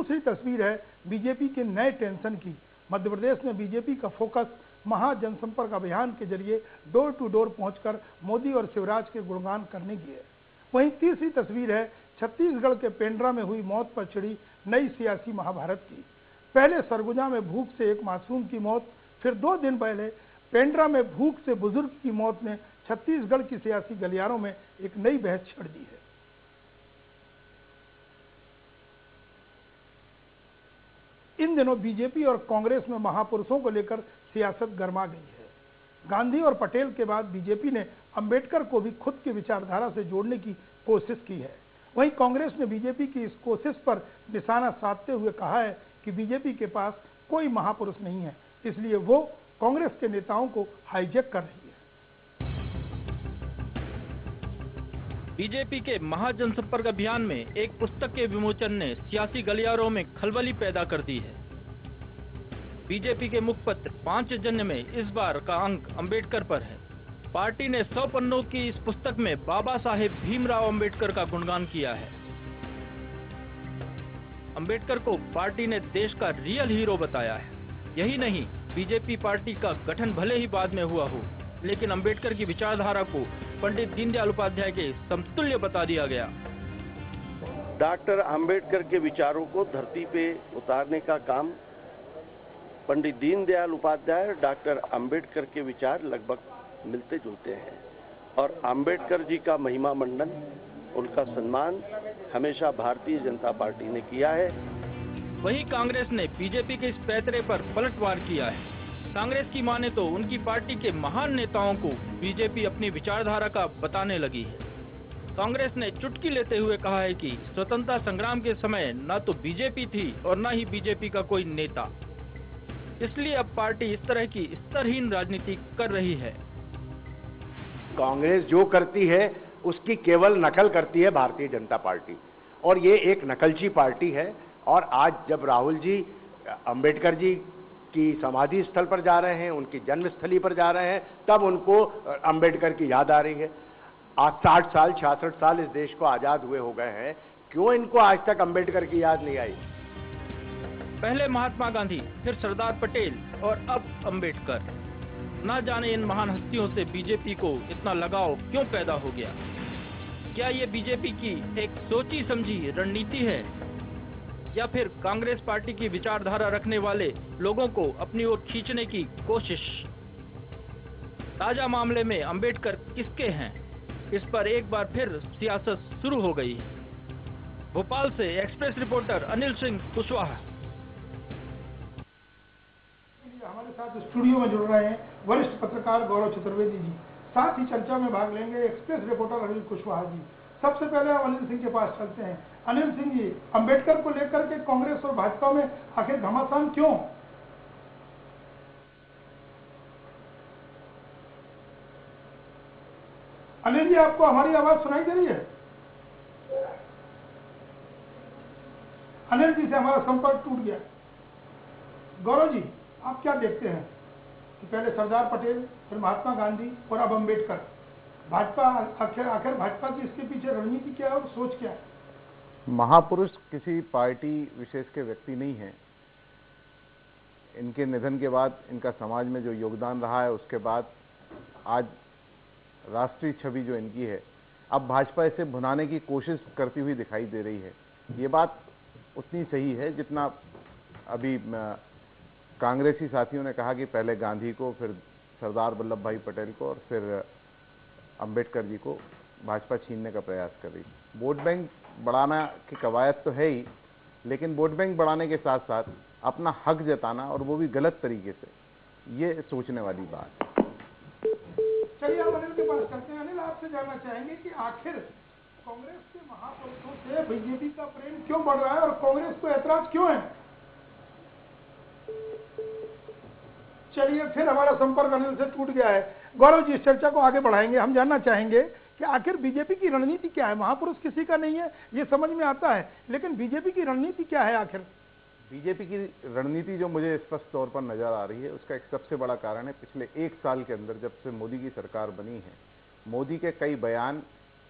दूसरी तस्वीर है बीजेपी के नए टेंशन की। मध्य प्रदेश में बीजेपी का फोकस महाजनसंपर्क अभियान के जरिए डोर टू डोर पहुंचकर मोदी और शिवराज के गुणगान करने की है। वहीं तीसरी तस्वीर है छत्तीसगढ़ के पेंड्रा में हुई मौत पर छिड़ी नई सियासी महाभारत की। पहले सरगुजा में भूख से एक मासूम की मौत, फिर 2 दिन पहले पेंड्रा में भूख से बुजुर्ग की मौत ने छत्तीसगढ़ की सियासी गलियारों में एक नई बहस छेड़ दी है। इन दिनों बीजेपी और कांग्रेस में महापुरुषों को लेकर सियासत गर्मा गई है। गांधी और पटेल के बाद बीजेपी ने अंबेडकर को भी खुद की विचारधारा से जोड़ने की कोशिश की है। वहीं कांग्रेस ने बीजेपी की इस कोशिश पर निशाना साधते हुए कहा है कि बीजेपी के पास कोई महापुरुष नहीं है, इसलिए वो कांग्रेस के नेताओं को हाईजैक कर रही है। बीजेपी के महाजनसंपर्क अभियान में एक पुस्तक के विमोचन ने सियासी गलियारों में खलबली पैदा कर दी है। बीजेपी के मुखपत्र 5 जन्य में इस बार का अंक अंबेडकर पर है। पार्टी ने 100 पन्नों की इस पुस्तक में बाबा साहेब भीमराव अंबेडकर का गुणगान किया है। अंबेडकर को पार्टी ने देश का रियल हीरो बताया है। यही नहीं, बीजेपी पार्टी का गठन भले ही बाद में हुआ हो, लेकिन अंबेडकर की विचारधारा को पंडित दीनदयाल उपाध्याय के समतुल्य बता दिया गया। डॉक्टर अंबेडकर के विचारों को धरती पे उतारने का काम पंडित दीनदयाल उपाध्याय और डॉक्टर अंबेडकर के विचार लगभग मिलते जुलते हैं और अंबेडकर जी का महिमा मंडन, उनका सम्मान हमेशा भारतीय जनता पार्टी ने किया है। वहीं कांग्रेस ने बीजेपी के इस पैतरे पर पलटवार किया है। कांग्रेस की माने तो उनकी पार्टी के महान नेताओं को बीजेपी अपनी विचारधारा का बताने लगी है। कांग्रेस ने चुटकी लेते हुए कहा है कि स्वतंत्रता संग्राम के समय न तो बीजेपी थी और न ही बीजेपी का कोई नेता, इसलिए अब पार्टी इस तरह की स्तरहीन राजनीति कर रही है। कांग्रेस जो करती है उसकी केवल नकल करती है भारतीय जनता पार्टी, और ये एक नकलची पार्टी है। और आज जब राहुल जी अंबेडकर जी की समाधि स्थल पर जा रहे हैं, उनकी जन्मस्थली पर जा रहे हैं, तब उनको अंबेडकर की याद आ रही है। आज 60 साल 66 साल इस देश को आजाद हुए हो गए हैं, क्यों इनको आज तक अंबेडकर की याद नहीं आई? पहले महात्मा गांधी, फिर सरदार पटेल और अब अंबेडकर। न जाने इन महान हस्तियों से बीजेपी को इतना लगाव क्यों पैदा हो गया। क्या ये बीजेपी की एक सोची समझी रणनीति है या फिर कांग्रेस पार्टी की विचारधारा रखने वाले लोगों को अपनी ओर खींचने की कोशिश? ताजा मामले में अंबेडकर किसके हैं, इस पर एक बार फिर सियासत शुरू हो गई है। भोपाल से एक्सप्रेस रिपोर्टर अनिल सिंह कुशवाहा। हमारे साथ स्टूडियो में जुड़ रहे हैं वरिष्ठ पत्रकार गौरव चतुर्वेदी जी, साथ ही चर्चा में भाग लेंगे एक्सप्रेस रिपोर्टर अनिल कुशवाहा जी। सबसे पहले हम अनिल सिंह के पास चलते हैं। अनिल सिंह जी, अंबेडकर को लेकर के कांग्रेस और भाजपा में आखिर घमासान क्यों? अनिल जी, आपको हमारी आवाज सुनाई दे रही है? अनिल जी से हमारा संपर्क टूट गया। गौरव जी, आप क्या देखते हैं कि पहले सरदार पटेल, फिर महात्मा गांधी और अब अंबेडकर, भाजपा आखिर भाजपा की इसके पीछे रणनीति क्या है और सोच क्या है? महापुरुष किसी पार्टी विशेष के व्यक्ति नहीं है। इनके निधन के बाद इनका समाज में जो योगदान रहा है, उसके बाद आज राष्ट्रीय छवि जो इनकी है, अब भाजपा इसे भुनाने की कोशिश करती हुई दिखाई दे रही है। ये बात उतनी सही है जितना अभी कांग्रेसी साथियों ने कहा कि पहले गांधी को, फिर सरदार वल्लभ भाई पटेल को और फिर अंबेडकर जी को भाजपा छीनने का प्रयास कर रही। वोट बैंक बढ़ाना की कवायद तो है ही, लेकिन वोट बैंक बढ़ाने के साथ साथ अपना हक जताना, और वो भी गलत तरीके से, ये सोचने वाली बात। चलिए हम अनिल के पास करते हैं। अनिल, आपसे जानना चाहेंगे कि आखिर कांग्रेस के महापुरुषों से बीजेपी का प्रेम क्यों बढ़ रहा है और कांग्रेस को ऐतराज क्यों है? चलिए, फिर हमारा संपर्क अनिल से टूट गया है। गौरव जी, इस चर्चा को आगे बढ़ाएंगे। हम जानना चाहेंगे कि आखिर बीजेपी की रणनीति क्या है। महापुरुष किसी का नहीं है, ये समझ में आता है, लेकिन बीजेपी की रणनीति क्या है आखिर? बीजेपी की रणनीति जो मुझे स्पष्ट तौर पर नजर आ रही है, उसका एक सबसे बड़ा कारण है पिछले 1 साल के अंदर जब से मोदी की सरकार बनी है, मोदी के कई बयान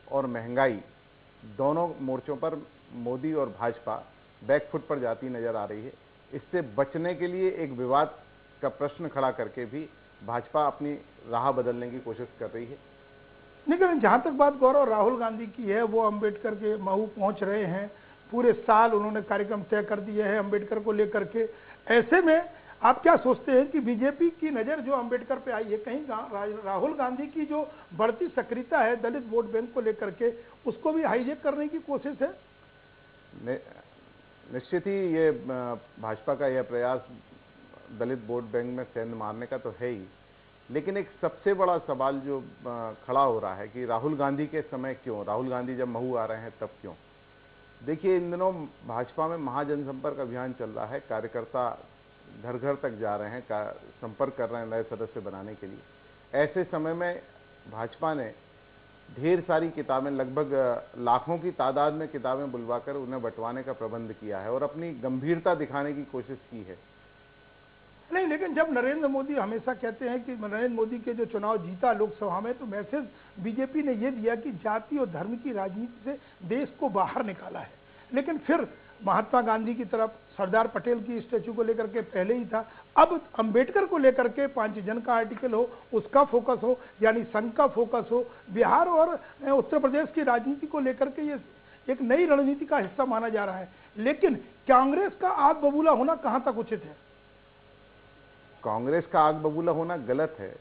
और महंगाई, दोनों मोर्चों पर मोदी और भाजपा बैकफुट पर जाती नजर आ रही है। इससे बचने के लिए एक विवाद का प्रश्न खड़ा करके भी भाजपा अपनी राह बदलने की कोशिश कर रही है। लेकिन जहां तक बात गौरव राहुल गांधी की है, वो अंबेडकर के महू पहुंच रहे हैं, पूरे साल उन्होंने कार्यक्रम तय कर दिए हैं अंबेडकर को लेकर के। ऐसे में आप क्या सोचते हैं कि बीजेपी की नजर जो अंबेडकर पे आई है, कहीं राहुल गांधी की जो बढ़ती सक्रियता है दलित वोट बैंक को लेकर के, उसको भी हाईजेक करने की कोशिश है? निश्चित ही ये भाजपा का यह प्रयास दलित वोट बैंक में सेंध मारने का तो है ही, लेकिन एक सबसे बड़ा सवाल जो खड़ा हो रहा है कि राहुल गांधी के समय क्यों, राहुल गांधी जब महू आ रहे हैं तब क्यों? देखिए, इन दिनों भाजपा में महाजनसंपर्क अभियान चल रहा है, कार्यकर्ता घर घर तक जा रहे हैं, संपर्क कर रहे हैं नए सदस्य बनाने के लिए। ऐसे समय में भाजपा ने ढेर सारी किताबें, लगभग लाखों की तादाद में किताबें बुलवाकर उन्हें बंटवाने का प्रबंध किया है और अपनी गंभीरता दिखाने की कोशिश की है। नहीं, लेकिन जब नरेंद्र मोदी हमेशा कहते हैं कि नरेंद्र मोदी के जो चुनाव जीता लोकसभा में, तो मैसेज बीजेपी ने यह दिया कि जाति और धर्म की राजनीति से देश को बाहर निकाला है। लेकिन फिर महात्मा गांधी की तरफ, सरदार पटेल की स्टैचू को लेकर के पहले ही था, अब अंबेडकर को लेकर के 5 जन का आर्टिकल हो, उसका फोकस हो, यानी संघ का फोकस हो। बिहार और उत्तर प्रदेश की राजनीति को लेकर के ये एक नई रणनीति का हिस्सा माना जा रहा है। लेकिन कांग्रेस का आग बबूला होना कहां तक उचित है? कांग्रेस का आग बबूला होना गलत है।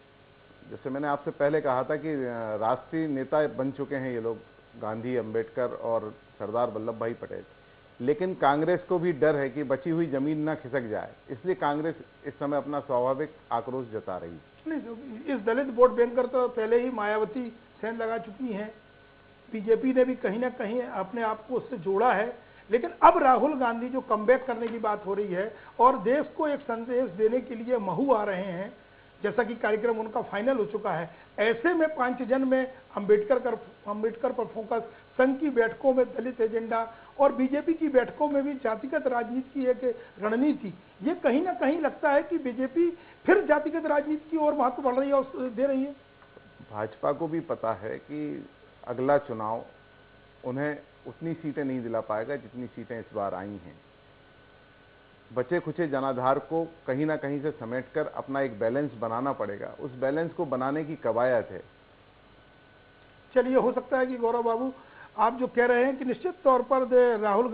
जैसे मैंने आपसे पहले कहा था कि राष्ट्रीय नेता बन चुके हैं ये लोग, गांधी, अंबेडकर और सरदार वल्लभ भाई पटेल। लेकिन कांग्रेस को भी डर है कि बची हुई जमीन ना खिसक जाए, इसलिए कांग्रेस इस समय अपना स्वाभाविक आक्रोश जता रही है। इस दलित वोट बैंक पर तो पहले ही मायावती सेंध लगा चुकी हैं, बीजेपी ने भी कहीं ना कहीं अपने आप को उससे जोड़ा है। लेकिन अब राहुल गांधी जो कमबैक करने की बात हो रही है और देश को एक संदेश देने के लिए महू आ रहे हैं, जैसा कि कार्यक्रम उनका फाइनल हो चुका है, ऐसे में 5 जन में अंबेडकर पर फोकस, संघ की बैठकों में दलित एजेंडा और बीजेपी की बैठकों में भी जातिगत राजनीति की एक रणनीति, ये कहीं ना कहीं लगता है कि बीजेपी फिर जातिगत राजनीति की ओर महत्व बढ़ रही है और दे रही है। भाजपा को भी पता है कि अगला चुनाव उन्हें उतनी सीटें नहीं दिला पाएगा जितनी सीटें इस बार आई हैं। बचे खुचे जनाधार को कहीं ना कहीं से समेटकर अपना एक बैलेंस बनाना पड़ेगा, उस बैलेंस को बनाने की कवायद है। चलिए, हो सकता है कि गौरव बाबू आप जो कह रहे हैं कि निश्चित तौर पर राहुल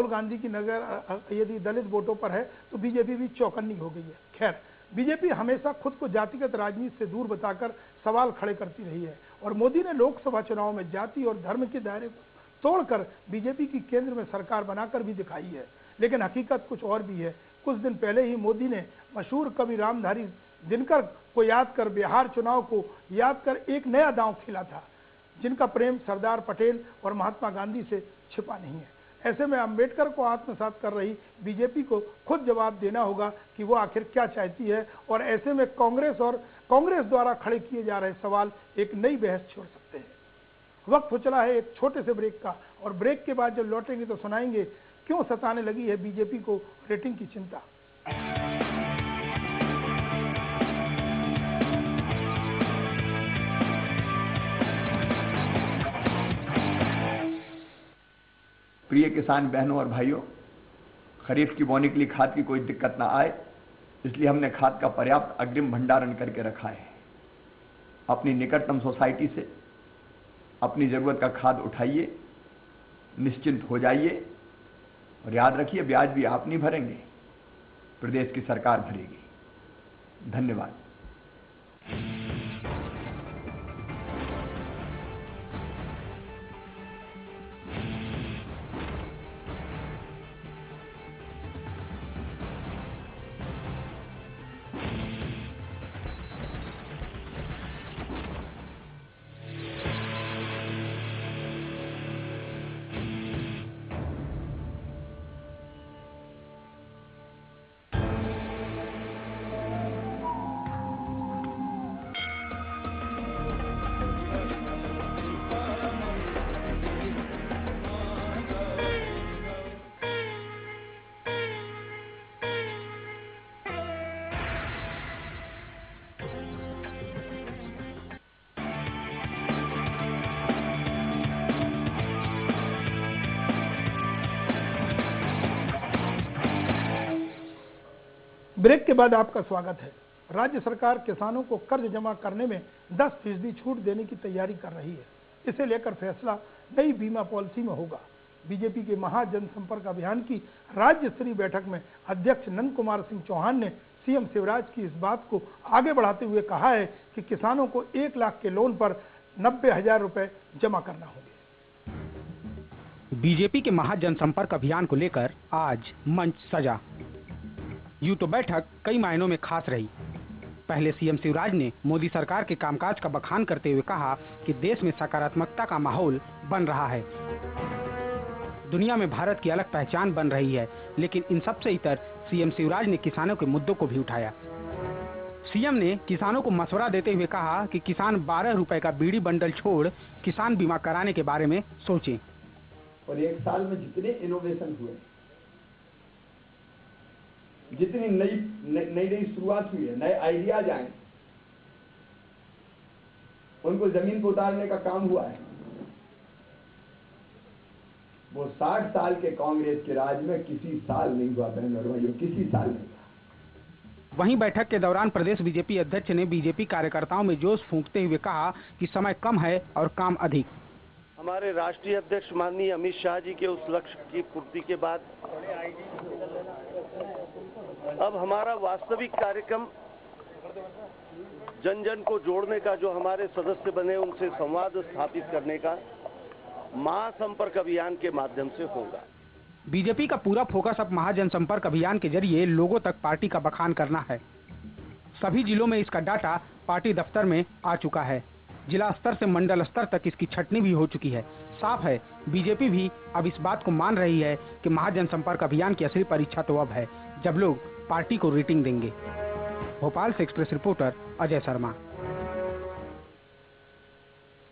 गांधी की नजर यदि दलित वोटों पर है तो बीजेपी भी चौकन्नी हो गई है। खैर, बीजेपी हमेशा खुद को जातिगत राजनीति से दूर बताकर सवाल खड़े करती रही है और मोदी ने लोकसभा चुनाव में जाति और धर्म के दायरे को तोड़कर बीजेपी की केंद्र में सरकार बनाकर भी दिखाई है। लेकिन हकीकत कुछ और भी है। कुछ दिन पहले ही मोदी ने मशहूर कवि रामधारी दिनकर को याद कर, बिहार चुनाव को याद कर एक नया दांव खेला था, जिनका प्रेम सरदार पटेल और महात्मा गांधी से छिपा नहीं है। ऐसे में अंबेडकर को आत्मसात कर रही बीजेपी को खुद जवाब देना होगा कि वो आखिर क्या चाहती है, और ऐसे में कांग्रेस द्वारा खड़े किए जा रहे सवाल एक नई बहस छोड़ सकते हैं। वक्त हो चला है एक छोटे से ब्रेक का, और ब्रेक के बाद जब लौटेंगे तो सुनाएंगे क्यों सताने लगी है बीजेपी को रेटिंग की चिंता। प्रिय किसान बहनों और भाइयों, खरीफ की बोनी के लिए खाद की कोई दिक्कत ना आए, इसलिए हमने खाद का पर्याप्त अग्रिम भंडारण करके रखा है। अपनी निकटतम सोसाइटी से अपनी जरूरत का खाद उठाइए, निश्चिंत हो जाइए और याद रखिए, ब्याज भी आप नहीं भरेंगे, प्रदेश की सरकार भरेगी। धन्यवाद। ब्रेक के बाद आपका स्वागत है। राज्य सरकार किसानों को कर्ज जमा करने में 10% छूट देने की तैयारी कर रही है। इसे लेकर फैसला नई बीमा पॉलिसी में होगा। बीजेपी के महाजनसंपर्क अभियान की राज्य स्तरीय बैठक में अध्यक्ष नंद कुमार सिंह चौहान ने सीएम शिवराज की इस बात को आगे बढ़ाते हुए कहा है कि किसानों को 1 लाख के लोन पर 90,000 रुपए जमा करना होंगे। बीजेपी के महाजनसंपर्क अभियान को लेकर आज मंच सजा। यूं तो बैठक कई मायनों में खास रही। पहले सीएम शिवराज ने मोदी सरकार के कामकाज का बखान करते हुए कहा कि देश में सकारात्मकता का माहौल बन रहा है, दुनिया में भारत की अलग पहचान बन रही है। लेकिन इन सबसे इतर सीएम शिवराज ने किसानों के मुद्दों को भी उठाया। सीएम ने किसानों को मशवरा देते हुए कहा कि किसान 12 रुपए का बीड़ी बंडल छोड़ किसान बीमा कराने के बारे में सोचें। और 1 साल में जितने इनोवेशन हुए, जितनी नई शुरुआत हुई है, नए आइडियाज आए, उनको जमीन पर उतारने का काम हुआ है, वो 60 साल के कांग्रेस के राज में किसी साल नहीं हुआ बहन और भाइयों, किसी साल नहीं। वहीं बैठक के दौरान प्रदेश बीजेपी अध्यक्ष ने बीजेपी कार्यकर्ताओं में जोश फूंकते हुए कहा कि समय कम है और काम अधिक। हमारे राष्ट्रीय अध्यक्ष माननीय अमित शाह जी के उस लक्ष्य की पूर्ति के बाद अब हमारा वास्तविक कार्यक्रम जन जन को जोड़ने का, जो हमारे सदस्य बने उनसे संवाद स्थापित करने का महासंपर्क अभियान के माध्यम से होगा। बीजेपी का पूरा फोकस अब महाजनसंपर्क अभियान के जरिए लोगों तक पार्टी का बखान करना है। सभी जिलों में इसका डाटा पार्टी दफ्तर में आ चुका है। जिला स्तर से मंडल स्तर तक इसकी छटनी भी हो चुकी है। साफ है, बीजेपी भी अब इस बात को मान रही है कि महाजनसंपर्क अभियान की असली परीक्षा तो अब है, जब लोग पार्टी को रेटिंग देंगे। भोपाल से एक्सप्रेस रिपोर्टर अजय शर्मा।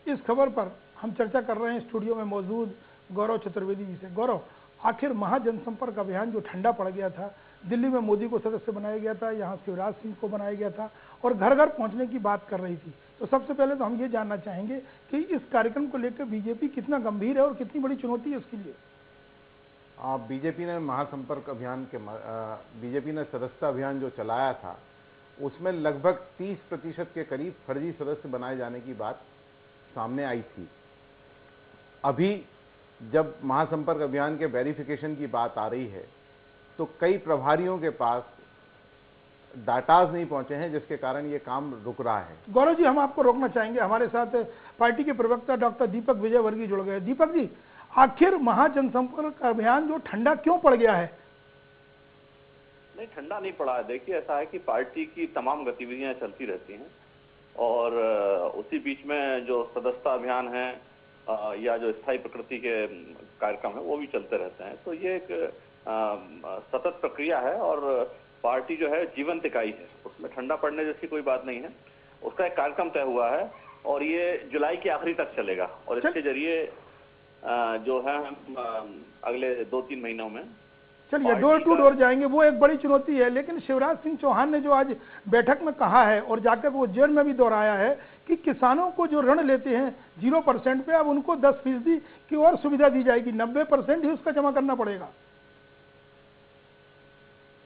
इस खबर पर हम चर्चा कर रहे हैं स्टूडियो में मौजूद गौरव चतुर्वेदी जी से। गौरव, आखिर महाजनसंपर्क अभियान जो ठंडा पड़ गया था, दिल्ली में मोदी को सदस्य बनाया गया था, यहाँ शिवराज सिंह को बनाया गया था और घर घर पहुंचने की बात कर रही थी, तो सबसे पहले तो हम ये जानना चाहेंगे कि इस कार्यक्रम को लेकर बीजेपी कितना गंभीर है और कितनी बड़ी चुनौती है इसके लिए। बीजेपी ने महासंपर्क अभियान के बीजेपी ने सदस्यता अभियान जो चलाया था, उसमें लगभग 30% के करीब फर्जी सदस्य बनाए जाने की बात सामने आई थी। अभी जब महासंपर्क अभियान के वेरिफिकेशन की बात आ रही है, तो कई प्रभारियों के पास डाटाज नहीं पहुंचे हैं, जिसके कारण ये काम रुक रहा है। गौरव जी, हम आपको रोकना चाहेंगे। हमारे साथ पार्टी के प्रवक्ता डॉक्टर दीपक विजयवर्गीय जुड़ गए। दीपक जी, आखिर महाजनसंपर्क अभियान जो ठंडा क्यों पड़ गया है? नहीं, ठंडा नहीं पड़ा है। देखिए, ऐसा है कि पार्टी की तमाम गतिविधियां चलती रहती हैं और उसी बीच में जो सदस्यता अभियान है या जो स्थायी प्रकृति के कार्यक्रम है वो भी चलते रहते हैं। तो ये एक सतत प्रक्रिया है और पार्टी जो है जीवंत इकाई है, उसमें ठंडा पड़ने जैसी कोई बात नहीं है। उसका एक कार्यक्रम तय हुआ है और ये जुलाई के आखिरी तक चलेगा और इसके जरिए जो है हम अगले 2-3 महीनों में चलिए डोर टू डोर जाएंगे। वो एक बड़ी चुनौती है, लेकिन शिवराज सिंह चौहान ने जो आज बैठक में कहा है और जाकर वो जेल में भी दोहराया है कि किसानों को जो ऋण लेते हैं 0% पे, अब उनको 10% की और सुविधा दी जाएगी, 90% ही उसका जमा करना पड़ेगा।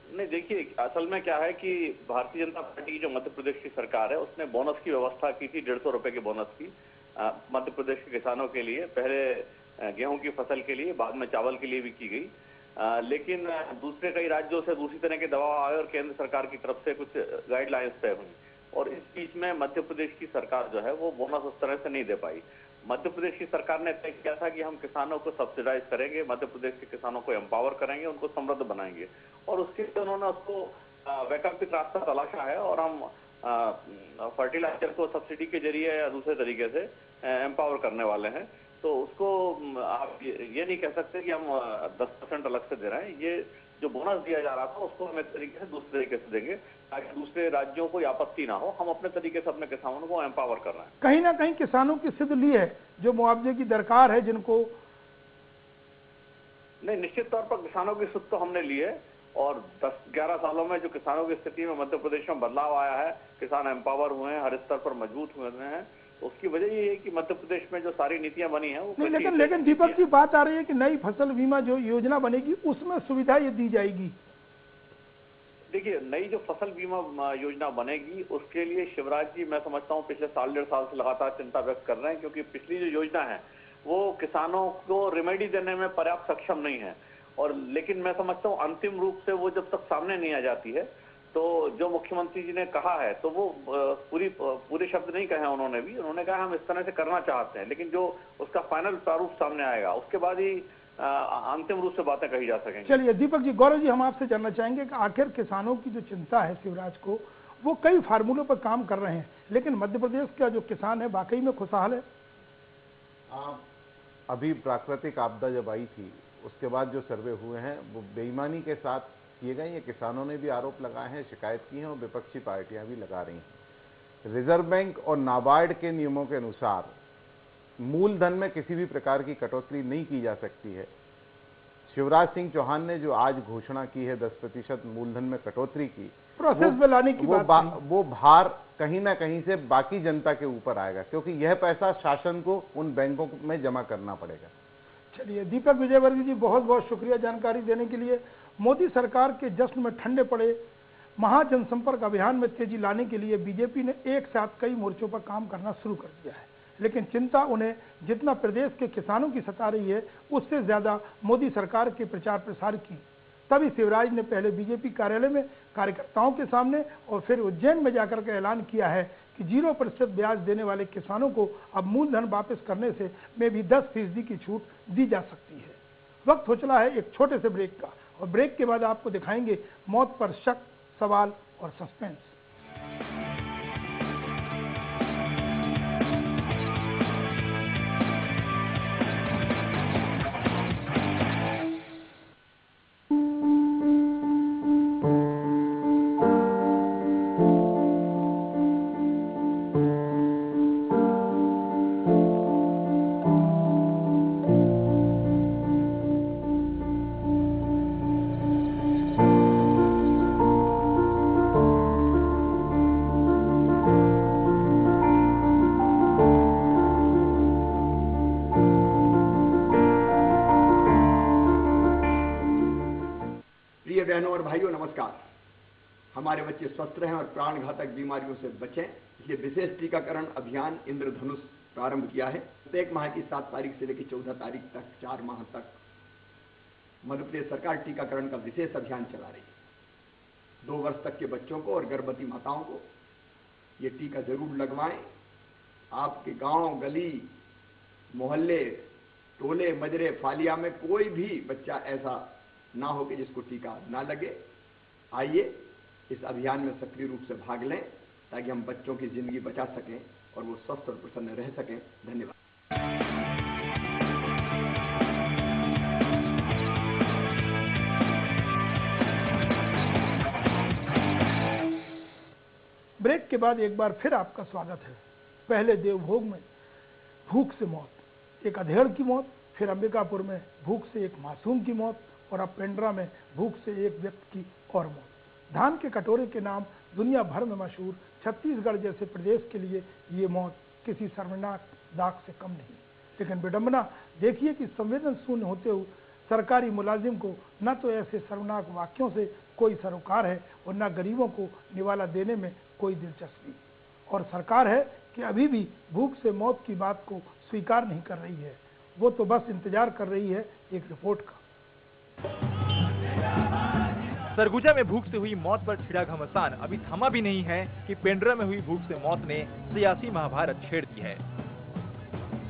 नहीं, देखिए, असल में क्या है कि भारतीय जनता पार्टी की जो मध्य प्रदेश की सरकार है उसने बोनस की व्यवस्था की थी, 150 रुपए के बोनस की मध्य प्रदेश के किसानों के लिए। पहले गेहूं की फसल के लिए, बाद में चावल के लिए भी की गई। लेकिन दूसरे कई राज्यों से दूसरी तरह के दबाव आए और केंद्र सरकार की तरफ से कुछ गाइडलाइंस तय हुई और इस बीच में मध्य प्रदेश की सरकार जो है वो बोनस उस तरह से नहीं दे पाई। मध्य प्रदेश की सरकार ने तय किया था कि हम किसानों को सब्सिडाइज करेंगे, मध्य प्रदेश के किसानों को एम्पावर करेंगे, उनको समृद्ध बनाएंगे और उसके लिए उन्होंने उसको वैकल्पिक रास्ता तलाशा है और हम फर्टिलाइजर को सब्सिडी के जरिए या दूसरे तरीके से एम्पावर करने वाले हैं। तो उसको आप ये नहीं कह सकते कि हम 10% अलग से दे रहे हैं। ये जो बोनस दिया जा रहा था उसको हम एक तरीके से दूसरे तरीके से देंगे ताकि दूसरे राज्यों को आपत्ति ना हो। हम अपने तरीके से अपने किसानों को एम्पावर कर रहे हैं। कहीं ना कहीं किसानों की सिद्ध ली है जो मुआवजे की दरकार है जिनको। नहीं, निश्चित तौर पर किसानों की सुध तो हमने ली है और 10-11 सालों में जो किसानों की स्थिति में मध्य प्रदेश में बदलाव आया है, किसान एम्पावर हुए हैं, हर स्तर पर मजबूत हुए हैं। उसकी वजह ये है कि मध्य प्रदेश में जो सारी नीतियां बनी हैं वो लेकिन दीपक जी, बात आ रही है कि नई फसल बीमा जो योजना बनेगी उसमें सुविधा ये दी जाएगी। देखिए, नई जो फसल बीमा योजना बनेगी उसके लिए शिवराज जी मैं समझता हूँ पिछले साल 1.5 साल से लगातार चिंता व्यक्त कर रहे हैं, क्योंकि पिछली जो योजना है वो किसानों को रेमेडी देने में पर्याप्त सक्षम नहीं है। और लेकिन मैं समझता हूँ अंतिम रूप से वो जब तक सामने नहीं आ जाती है तो जो मुख्यमंत्री जी ने कहा है तो वो पूरे शब्द नहीं कहे उन्होंने भी, उन्होंने कहा हम इस तरह से करना चाहते हैं, लेकिन जो उसका फाइनल प्रारूप सामने आएगा उसके बाद ही अंतिम रूप से बातें कही जा सकेंगी। चलिए दीपक जी, गौरव जी, हम आपसे जानना चाहेंगे कि आखिर किसानों की जो चिंता है शिवराज को, वो कई फार्मूलों पर काम कर रहे हैं, लेकिन मध्य प्रदेश का जो किसान है वाकई में खुशहाल है? अभी प्राकृतिक आपदा जब आई थी उसके बाद जो सर्वे हुए हैं वो बेईमानी के साथ किए गए। ये किसानों ने भी आरोप लगाए हैं, शिकायत की है और विपक्षी पार्टियां भी लगा रही हैं। रिजर्व बैंक और नाबार्ड के नियमों के अनुसार मूलधन में किसी भी प्रकार की कटौती नहीं की जा सकती है। शिवराज सिंह चौहान ने जो आज घोषणा की है 10% मूलधन में कटौती की, प्रोसेस में लाने की वो भार कहीं ना कहीं से बाकी जनता के ऊपर आएगा, क्योंकि यह पैसा शासन को उन बैंकों में जमा करना पड़ेगा। चलिए दीपक विजयवर्गीय जी, बहुत बहुत शुक्रिया जानकारी देने के लिए। मोदी सरकार के जश्न में ठंडे पड़े महाजनसंपर्क अभियान में तेजी लाने के लिए बीजेपी ने एक साथ कई मोर्चों पर काम करना शुरू कर दिया है, लेकिन चिंता उन्हें जितना प्रदेश के किसानों की सता रही है उससे ज्यादा मोदी सरकार के प्रचार प्रसार की। तभी शिवराज ने पहले बीजेपी कार्यालय में कार्यकर्ताओं के सामने और फिर उज्जैन में जाकर के ऐलान किया है कि 0% ब्याज देने वाले किसानों को अब मूलधन वापस करने से में भी 10% की छूट दी जा सकती है। वक्त हो चला है एक छोटे से ब्रेक का, और ब्रेक के बाद आपको दिखाएंगे मौत पर शक, सवाल और सस्पेंस। बहनों और भाइयों नमस्कार। हमारे बच्चे स्वस्थ रहें और प्राण घातक बीमारियों से बचें, इसलिए विशेष टीकाकरण अभियान इंद्रधनुष प्रारंभ किया है। प्रत्येक माह की 7 तारीख से लेकर 14 तारीख तक 4 माह तक मध्य प्रदेश सरकार टीकाकरण का विशेष अभियान चला रही है। 2 वर्ष तक के बच्चों को और गर्भवती माताओं को ये टीका जरूर लगवाएं। आपके गांव, गली, मोहल्ले, टोले, मजरे, फालिया में कोई भी बच्चा ऐसा ना हो कि जिसको टीका ना लगे। आइए इस अभियान में सक्रिय रूप से भाग लें ताकि हम बच्चों की जिंदगी बचा सकें और वो स्वस्थ और प्रसन्न रह सकें। धन्यवाद। ब्रेक के बाद एक बार फिर आपका स्वागत है। पहले देवभोग में भूख से मौत, एक अधेड़ की मौत, फिर अंबिकापुर में भूख से एक मासूम की मौत, और अब पेंड्रा में भूख से एक व्यक्ति की और मौत। धान के कटोरे के नाम दुनिया भर में मशहूर छत्तीसगढ़ जैसे प्रदेश के लिए ये मौत किसी शर्मनाक दाग से कम नहीं। लेकिन विडंबना देखिए कि संवेदन शून्य होते हुए सरकारी मुलाजिम को न तो ऐसे शर्मनाक वाक्यों से कोई सरोकार है और न गरीबों को निवाला देने में कोई दिलचस्पी, और सरकार है कि अभी भी भूख से मौत की बात को स्वीकार नहीं कर रही है। वो तो बस इंतजार कर रही है एक रिपोर्ट का। सरगुजा में भूख से हुई मौत पर छिड़ा घमासान अभी थमा भी नहीं है कि पेंड्रा में हुई भूख से मौत ने सियासी महाभारत छेड़ दी है।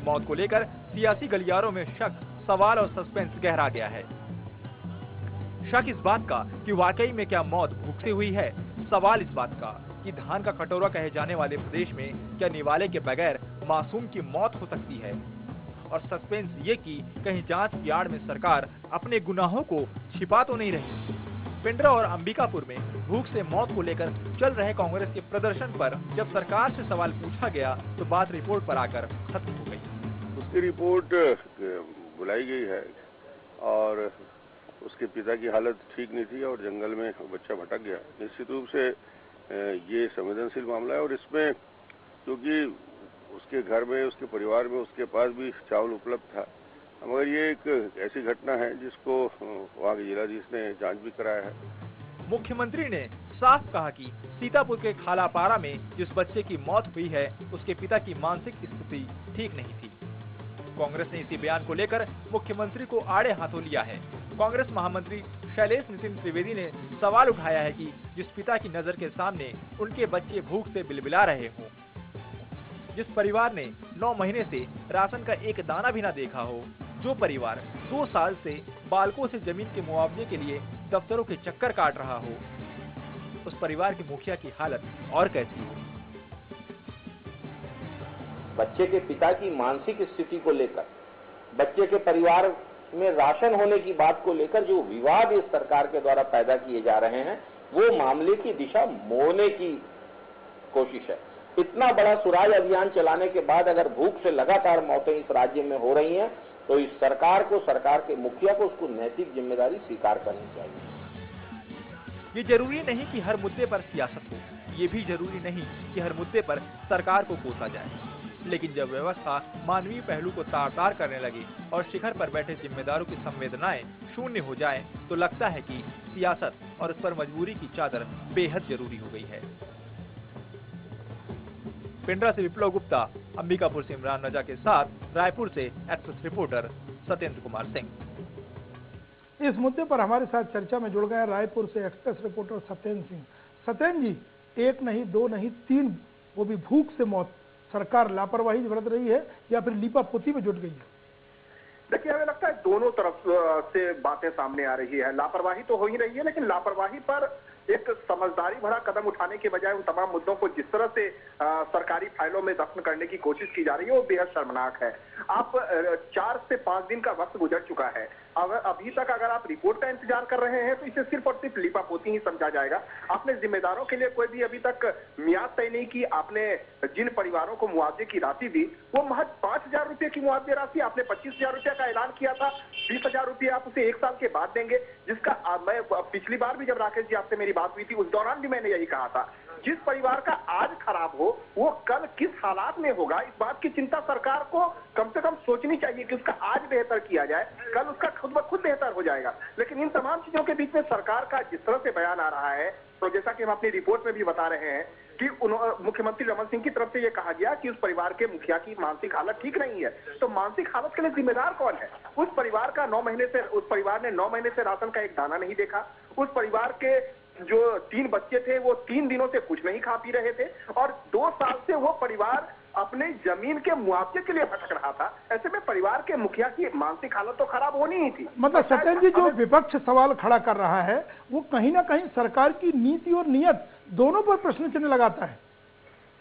मौत को लेकर सियासी गलियारों में शक, सवाल और सस्पेंस गहरा गया है। शक इस बात का कि वाकई में क्या मौत भूख से हुई है, सवाल इस बात का कि धान का कटोरा कहे जाने वाले प्रदेश में क्या निवाले के बगैर मासूम की मौत हो सकती है, और सस्पेंस ये कि कहीं जांच की आड़ में सरकार अपने गुनाहों को छिपा तो नहीं रही। पेंड्रा और अंबिकापुर में भूख से मौत को लेकर चल रहे कांग्रेस के प्रदर्शन पर जब सरकार से सवाल पूछा गया तो बात रिपोर्ट पर आकर खत्म हो गई। उसकी रिपोर्ट बुलाई गई है और उसके पिता की हालत ठीक नहीं थी और जंगल में बच्चा भटक गया। निश्चित रूप से ये संवेदनशील मामला है और इसमें क्योंकि उसके घर में, उसके परिवार में, उसके पास भी चावल उपलब्ध था, मगर ये एक ऐसी घटना है जिसको वहाँ के जिलाधीश ने जांच भी कराया है। मुख्यमंत्री ने साफ कहा कि सीतापुर के खालापाड़ा में जिस बच्चे की मौत हुई है उसके पिता की मानसिक स्थिति ठीक नहीं थी। कांग्रेस ने इसी बयान को लेकर मुख्यमंत्री को आड़े हाथों लिया है। कांग्रेस महामंत्री शैलेश नितिन त्रिवेदी ने सवाल उठाया है कि जिस पिता की नजर के सामने उनके बच्चे भूख से बिलबिला रहे हों, जिस परिवार ने 9 महीने से राशन का एक दाना भी न देखा हो, जो परिवार 2 साल से बालकों से जमीन के मुआवजे के लिए दफ्तरों के चक्कर काट रहा हो, उस परिवार की मुखिया की हालत और कैसी हो। बच्चे के पिता की मानसिक स्थिति को लेकर, बच्चे के परिवार में राशन होने की बात को लेकर जो विवाद इस सरकार के द्वारा पैदा किए जा रहे हैं, वो मामले की दिशा मोड़ने की कोशिश है। इतना बड़ा सुराज अभियान चलाने के बाद अगर भूख से लगातार मौतें इस राज्य में हो रही हैं, तो इस सरकार को, सरकार के मुखिया को उसको नैतिक जिम्मेदारी स्वीकार करनी चाहिए। ये जरूरी नहीं कि हर मुद्दे पर सियासत हो, ये भी जरूरी नहीं कि हर मुद्दे पर सरकार को कोसा जाए, लेकिन जब व्यवस्था मानवीय पहलू को तार-तार करने लगे और शिखर पर बैठे जिम्मेदारों की संवेदनाएं शून्य हो जाए, तो लगता है कि सियासत और उस पर मजबूरी की चादर बेहद जरूरी हो गई है। पिंडरा से विप्लव गुप्ता, अंबिकापुर से इमरान रजा के साथ रायपुर से एक्सप्रेस रिपोर्टर सत्येंद्र कुमार सिंह। इस मुद्दे पर हमारे साथ चर्चा में जुड़ गए रायपुर से एक्सप्रेस रिपोर्टर सत्येंद्र सिंह। सत्येंद्र जी, 1 नहीं 2 नहीं 3, वो भी भूख से मौत, सरकार लापरवाही बरत रही है या फिर लीपापोती में जुट गई है? देखिए, हमें लगता है दोनों तरफ से बातें सामने आ रही है। लापरवाही तो हो ही रही है, लेकिन लापरवाही पर एक समझदारी भरा कदम उठाने के बजाय उन तमाम मुद्दों को जिस तरह से सरकारी फाइलों में दफन करने की कोशिश की जा रही है, वो बेहद शर्मनाक है। आप 4 से 5 दिन का वक्त गुजर चुका है, अभी तक अगर आप रिपोर्ट का इंतजार कर रहे हैं तो इसे सिर्फ और सिर्फ लीपापोती ही समझा जाएगा। आपने जिम्मेदारों के लिए कोई भी अभी तक मियाद तय नहीं की। आपने जिन परिवारों को मुआवजे की राशि दी, वो महज 5,000 रुपए की मुआवजे राशि, आपने 25,000 रुपए का ऐलान किया था, 20,000 रुपए आप उसे 1 साल के बाद देंगे, जिसका मैं पिछली बार भी जब राकेश जी आपसे मेरी बात हुई थी, उस दौरान भी मैंने यही कहा था। जिस परिवार का आज खराब हो, वो कल किस हालात में होगा, इस बात की चिंता सरकार को कम से कम सोचनी चाहिए कि उसका आज बेहतर किया जाए, कल उसका खुद ब खुद बेहतर हो जाएगा। लेकिन इन तमाम चीजों के बीच में सरकार का जिस तरह से बयान आ रहा है, तो जैसा कि हम अपनी रिपोर्ट में भी बता रहे हैं कि मुख्यमंत्री रमन सिंह की तरफ से यह कहा गया कि उस परिवार के मुखिया की मानसिक हालत ठीक नहीं है। तो मानसिक हालत के लिए जिम्मेदार कौन है? उस परिवार का 9 महीने से, उस परिवार ने 9 महीने से राशन का एक दाना नहीं देखा। उस परिवार के जो 3 बच्चे थे, वो 3 दिनों से कुछ नहीं खा पी रहे थे, और 2 साल से वो परिवार अपने जमीन के मुआवजे के लिए भटक रहा था। ऐसे में परिवार के मुखिया की मानसिक हालत तो खराब होनी ही थी। मतलब सत्येंद्र जी, जो विपक्ष सवाल खड़ा कर रहा है, वो कहीं ना कहीं सरकार की नीति और नियत दोनों पर प्रश्न चिन्ह लगाता है।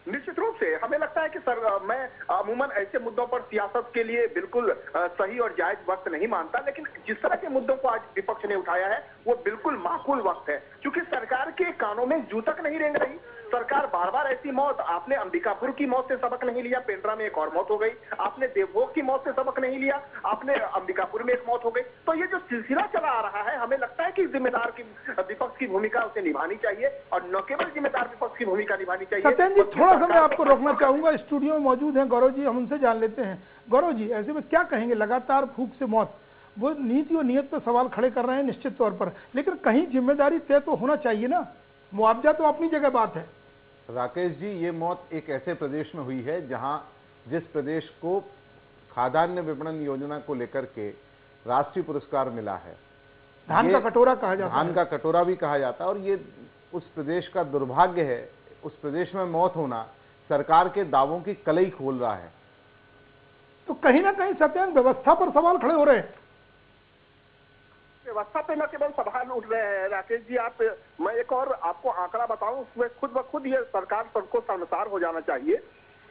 निश्चित रूप से हमें लगता है कि मैं अमूमन ऐसे मुद्दों पर सियासत के लिए बिल्कुल सही और जायज वक्त नहीं मानता, लेकिन जिस तरह के मुद्दों को आज विपक्ष ने उठाया है, वो बिल्कुल माकूल वक्त है, क्योंकि सरकार के कानों में जू तक नहीं रेंग रही। सरकार बार बार ऐसी मौत, आपने अंबिकापुर की मौत से सबक नहीं लिया, पेंड्रा में एक और मौत हो गई, आपने देवभोग की मौत से सबक नहीं लिया, आपने अंबिकापुर में एक मौत हो गई। तो ये जो सिलसिला चला आ रहा है, हमें लगता है कि जिम्मेदार की विपक्ष की भूमिका उसे निभानी चाहिए, और न केवल जिम्मेदार विपक्ष की भूमिका निभानी चाहिए। सत्येंद्र जी, थोड़ा सा मैं आपको रोकना चाहूंगा, स्टूडियो में मौजूद हैं गौरव जी, हम उनसे जान लेते हैं। गौरव जी, ऐसे में क्या कहेंगे? लगातार भूख से मौत, वो नीति और नियत पर सवाल खड़े कर रहे हैं निश्चित तौर पर, लेकिन कहीं जिम्मेदारी तय तो होना चाहिए ना। मुआवजा तो अपनी जगह बात है। राकेश जी, ये मौत एक ऐसे प्रदेश में हुई है जहां जिस प्रदेश को खाद्यान्न विपणन योजना को लेकर के राष्ट्रीय पुरस्कार मिला है, धान का कटोरा कहा जाता है, धान का कटोरा भी कहा जाता है, और ये उस प्रदेश का दुर्भाग्य है। उस प्रदेश में मौत होना सरकार के दावों की कलई खोल रहा है। तो कहीं ना कहीं सत्येंद्र, व्यवस्था पर सवाल खड़े हो रहे हैं। व्यवस्था पे न केवल सवाल उठ रहे हैं राकेश जी, मैं एक और आपको आंकड़ा बताऊं, उसमें खुद ब खुद ये सरकार सबको शर्मसार हो जाना चाहिए।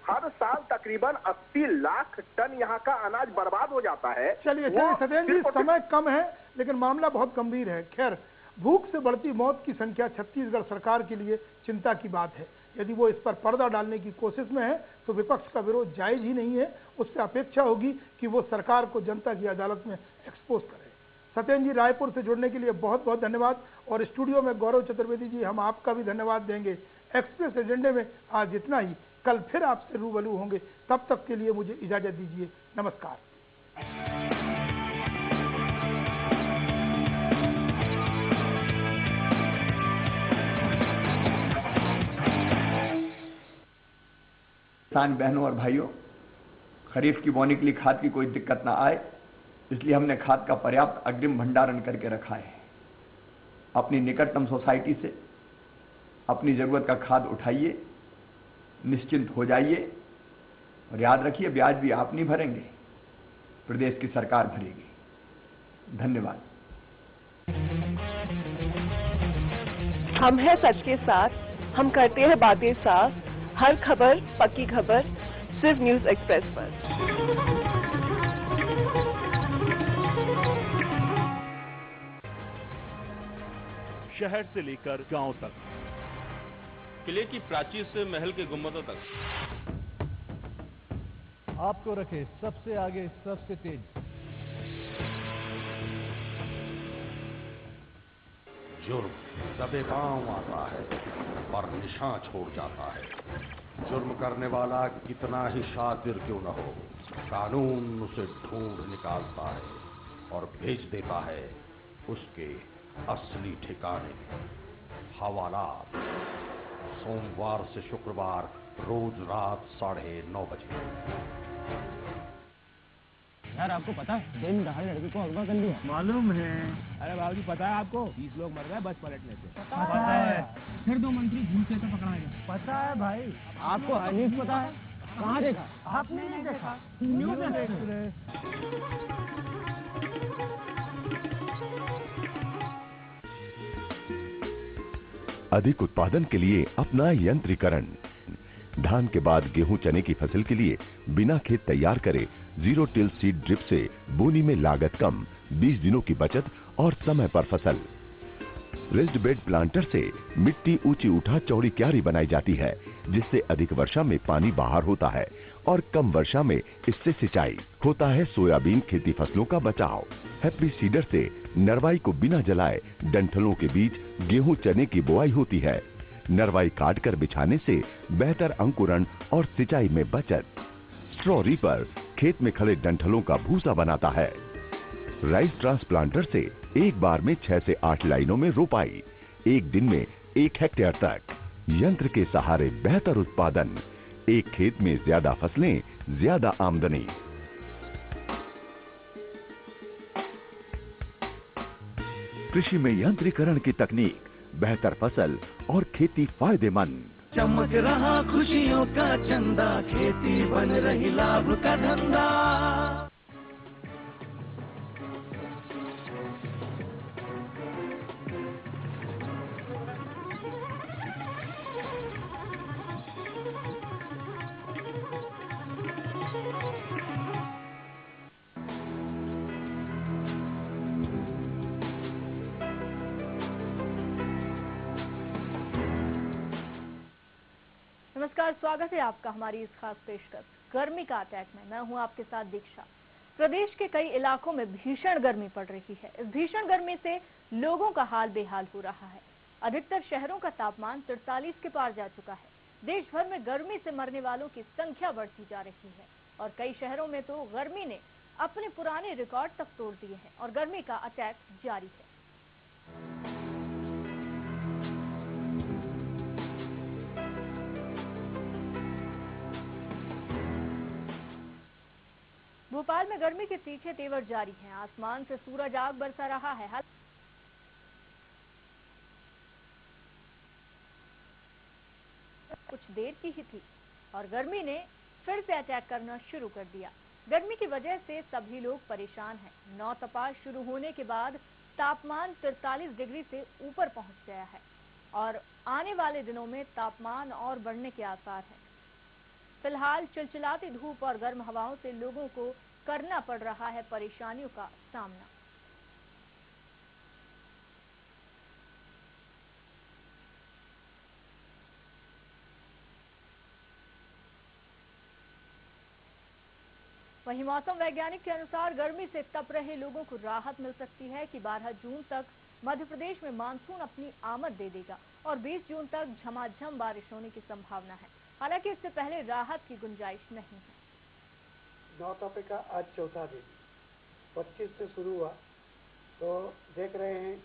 हर साल तकरीबन 80 लाख टन यहाँ का अनाज बर्बाद हो जाता है। चलिए सत्येंद्र जी, समय कम है लेकिन मामला बहुत गंभीर है। खैर, भूख से बढ़ती मौत की संख्या छत्तीसगढ़ सरकार के लिए चिंता की बात है। यदि वो इस पर पर्दा डालने की कोशिश में है तो विपक्ष का विरोध जायज ही नहीं है। उससे अपेक्षा होगी कि वो सरकार को जनता की अदालत में एक्सपोज करे। सत्येंद्र जी, रायपुर से जुड़ने के लिए बहुत बहुत धन्यवाद। और स्टूडियो में गौरव चतुर्वेदी जी, हम आपका भी धन्यवाद देंगे। एक्सप्रेस एजेंडे में आज इतना ही, कल फिर आपसे रूबरू होंगे। तब तक के लिए मुझे इजाजत दीजिए। नमस्कार। किसान बहनों और भाइयों, खरीफ की बोने के लिए खाद की कोई दिक्कत ना आए, इसलिए हमने खाद का पर्याप्त अग्रिम भंडारण करके रखा है। अपनी निकटतम सोसाइटी से अपनी जरूरत का खाद उठाइए, निश्चिंत हो जाइए और याद रखिए, ब्याज भी आप नहीं भरेंगे, प्रदेश की सरकार भरेगी। धन्यवाद। हम हैं सच के साथ, हम करते हैं बातें साफ, हर खबर पक्की खबर सिर्फ न्यूज एक्सप्रेस पर। शहर से लेकर गांव तक, किले की प्राचीर से महल के गुंबदों तक, आपको रखे सबसे आगे, सबसे तेज। जुर्म दबे पांव आता है पर निशान छोड़ जाता है। जुर्म करने वाला कितना ही शातिर क्यों न हो, कानून उसे ढूंढ निकालता है और भेज देता है उसके असली ठिकाने। हवालात सोमवार से शुक्रवार रोज रात 9:30 बजे। यार आपको पता है, दिन दहाड़े लड़की को अगवा कर लिया। मालूम है। अरे बाबूजी पता है आपको, 20 लोग मर गए बस पलटने से। पता है। फिर 2 मंत्री घूस लेकर पकड़ा गया। पता है भाई। आपको हर न्यूज पता है? कहाँ देखा? आपने नहीं देखा? News express. अधिक उत्पादन के लिए अपना यंत्रीकरण। धान के बाद गेहूं चने की फसल के लिए बिना खेत तैयार करे जीरो टिल सीड ड्रिप से बोनी में लागत कम, 20 दिनों की बचत और समय पर फसल। रेस्ड बेड प्लांटर से मिट्टी ऊंची उठा चौड़ी क्यारी बनाई जाती है, जिससे अधिक वर्षा में पानी बाहर होता है और कम वर्षा में इससे सिंचाई होता है। सोयाबीन खेती फसलों का बचाव। हैप्पी सीडर से नरवाई को बिना जलाए डंठलों के बीच गेहूं चने की बुआई होती है। नरवाई काटकर बिछाने से बेहतर अंकुरण और सिंचाई में बचत। स्ट्रॉ रीपर खेत में खड़े डंठलों का भूसा बनाता है। राइस ट्रांसप्लांटर से एक बार में 6 से 8 लाइनों में रोपाई, एक दिन में 1 हेक्टेयर तक। यंत्र के सहारे बेहतर उत्पादन, एक खेत में ज्यादा फसलें, ज्यादा आमदनी। कृषि में यंत्रीकरण की तकनीक, बेहतर फसल और खेती फायदेमंद। चमक रहा खुशियों का चंदा, खेती बन रही लाभ का धंधा। नमस्कार, स्वागत है आपका हमारी इस खास पेशकश गर्मी का अटैक में। मैं हूं आपके साथ दीक्षा। प्रदेश के कई इलाकों में भीषण गर्मी पड़ रही है। इस भीषण गर्मी से लोगों का हाल बेहाल हो रहा है। अधिकतर शहरों का तापमान 43 के पार जा चुका है। देश भर में गर्मी से मरने वालों की संख्या बढ़ती जा रही है और कई शहरों में तो गर्मी ने अपने पुराने रिकॉर्ड तक तोड़ दिए हैं और गर्मी का अटैक जारी है। भोपाल में गर्मी के तीखे तेवर जारी हैं। आसमान से सूरज आग बरसा रहा है। कुछ देर की ही थी और गर्मी ने फिर से अटैक करना शुरू कर दिया। गर्मी की वजह से सभी लोग परेशान हैं। नौतपा शुरू होने के बाद तापमान 43 डिग्री से ऊपर पहुंच गया है और आने वाले दिनों में तापमान और बढ़ने के आसार हैं। फिलहाल चिलचिलाती धूप और गर्म हवाओं से लोगों को करना पड़ रहा है परेशानियों का सामना। वहीं मौसम वैज्ञानिक के अनुसार गर्मी से तप रहे लोगों को राहत मिल सकती है कि 12 जून तक मध्य प्रदेश में मानसून अपनी आमद दे देगा और 20 जून तक झमाझम बारिश होने की संभावना है। हालांकि इससे पहले राहत की गुंजाइश नहीं है। नौतपे का आज चौथा दिन 25 से शुरू हुआ, तो देख रहे हैं